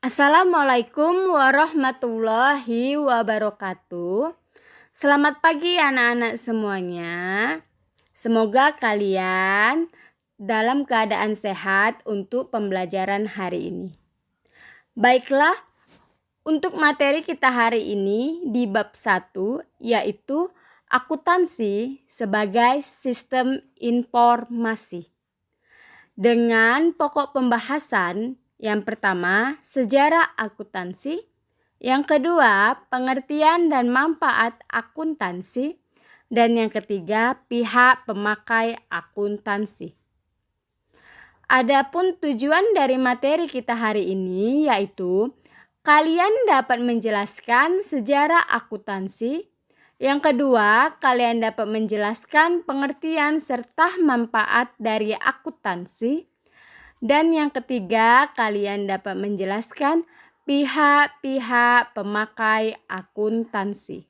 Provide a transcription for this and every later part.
Assalamualaikum warahmatullahi wabarakatuh. Selamat pagi anak-anak semuanya. Semoga kalian dalam keadaan sehat untuk pembelajaran hari ini. Baiklah, untuk materi kita hari ini di bab 1 yaitu akuntansi sebagai sistem informasi. Dengan pokok pembahasan yang pertama, sejarah akuntansi. Yang kedua, pengertian dan manfaat akuntansi. Dan yang ketiga, pihak pemakai akuntansi. Adapun tujuan dari materi kita hari ini yaitu kalian dapat menjelaskan sejarah akuntansi. Yang kedua, kalian dapat menjelaskan pengertian serta manfaat dari akuntansi. Dan yang ketiga, kalian dapat menjelaskan pihak-pihak pemakai akuntansi.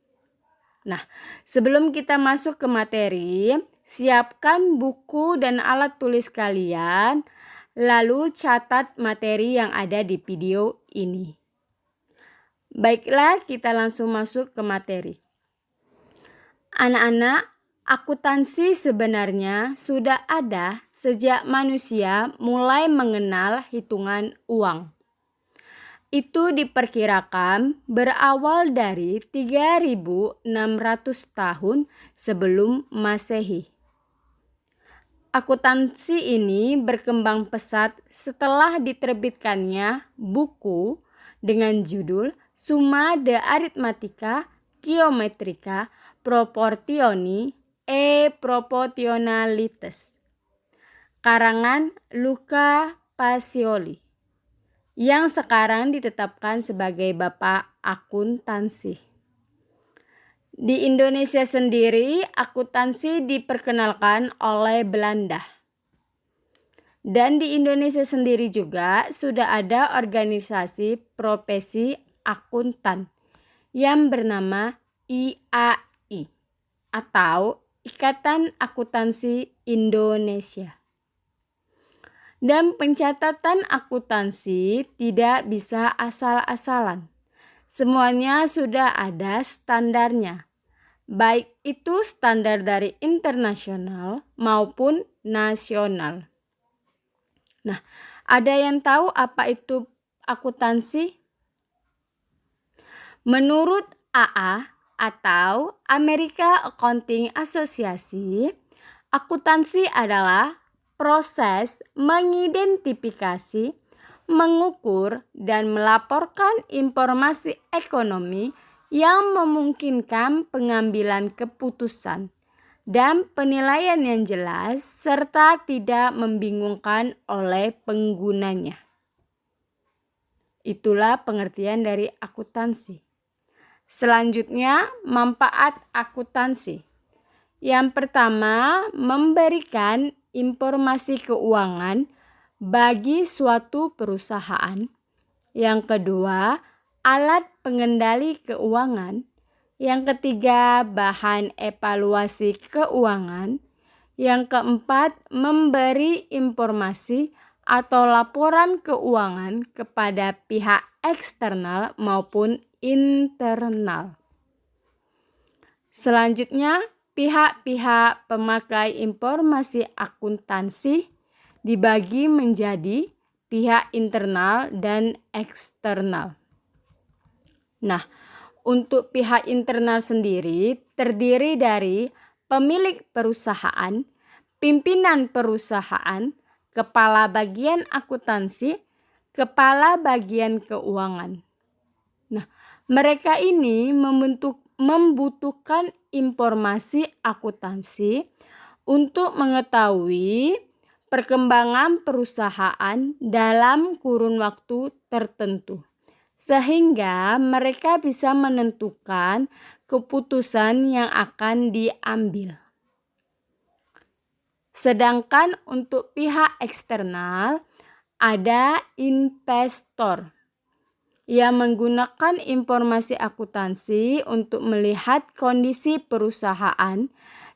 Nah, sebelum kita masuk ke materi, siapkan buku dan alat tulis kalian, lalu catat materi yang ada di video ini. Baiklah, kita langsung masuk ke materi. Anak-anak, akuntansi sebenarnya sudah ada sejak manusia mulai mengenal hitungan uang. Itu diperkirakan berawal dari 3.600 tahun sebelum Masehi. Akuntansi ini berkembang pesat setelah diterbitkannya buku dengan judul Summa de Arithmetica Geometrica Proportioni e Proportionalities, karangan Luca Pacioli, yang sekarang ditetapkan sebagai Bapak Akuntansi. Di Indonesia sendiri, akuntansi diperkenalkan oleh Belanda. Dan di Indonesia sendiri juga sudah ada organisasi profesi akuntan yang bernama IAI atau Ikatan Akuntansi Indonesia. Dan pencatatan akuntansi tidak bisa asal-asalan. Semuanya sudah ada standarnya, baik itu standar dari internasional maupun nasional. Nah, ada yang tahu apa itu akuntansi? Menurut AA atau American Accounting Association, akuntansi adalah proses mengidentifikasi, mengukur, dan melaporkan informasi ekonomi yang memungkinkan pengambilan keputusan dan penilaian yang jelas serta tidak membingungkan oleh penggunanya. Itulah pengertian dari akuntansi. Selanjutnya, manfaat akuntansi. Yang pertama, memberikan informasi keuangan bagi suatu perusahaan. Yang kedua, alat pengendali keuangan. Yang ketiga, bahan evaluasi keuangan. Yang keempat, memberi informasi atau laporan keuangan kepada pihak eksternal maupun internal. Selanjutnya, pihak-pihak pemakai informasi akuntansi dibagi menjadi pihak internal dan eksternal. Nah, untuk pihak internal sendiri terdiri dari pemilik perusahaan, pimpinan perusahaan, kepala bagian akuntansi, kepala bagian keuangan. Nah, mereka ini membutuhkan informasi akuntansi untuk mengetahui perkembangan perusahaan dalam kurun waktu tertentu, sehingga mereka bisa menentukan keputusan yang akan diambil. Sedangkan untuk pihak eksternal ada investor yang menggunakan informasi akuntansi untuk melihat kondisi perusahaan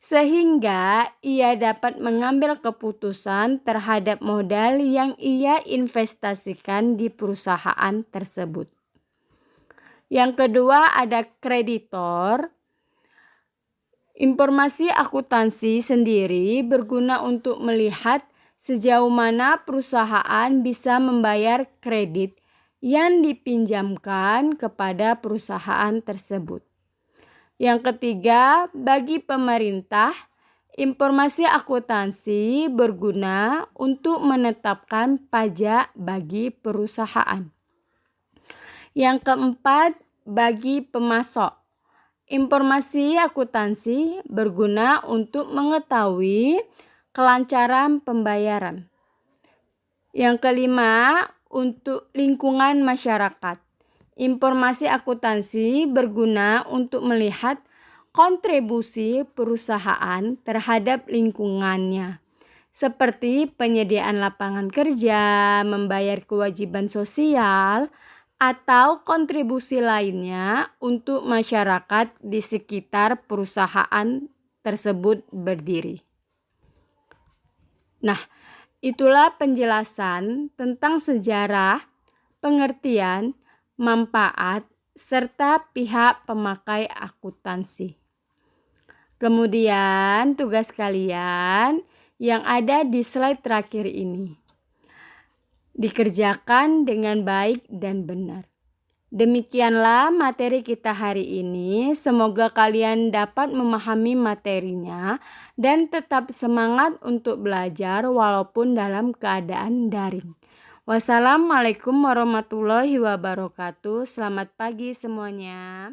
sehingga ia dapat mengambil keputusan terhadap modal yang ia investasikan di perusahaan tersebut. Yang kedua ada kreditor. Informasi akuntansi sendiri berguna untuk melihat sejauh mana perusahaan bisa membayar kredit yang dipinjamkan kepada perusahaan tersebut. Yang ketiga, bagi pemerintah, informasi akuntansi berguna untuk menetapkan pajak bagi perusahaan. Yang keempat, bagi pemasok. Informasi akuntansi berguna untuk mengetahui kelancaran pembayaran. Yang kelima, untuk lingkungan masyarakat. Informasi akuntansi berguna untuk melihat kontribusi perusahaan terhadap lingkungannya, seperti penyediaan lapangan kerja, membayar kewajiban sosial, atau kontribusi lainnya untuk masyarakat di sekitar perusahaan tersebut berdiri. Nah, itulah penjelasan tentang sejarah, pengertian, manfaat, serta pihak pemakai akuntansi. Kemudian tugas kalian yang ada di slide terakhir ini dikerjakan dengan baik dan benar. Demikianlah materi kita hari ini. Semoga kalian dapat memahami materinya dan tetap semangat untuk belajar walaupun dalam keadaan daring. Wassalamualaikum warahmatullahi wabarakatuh. Selamat pagi semuanya.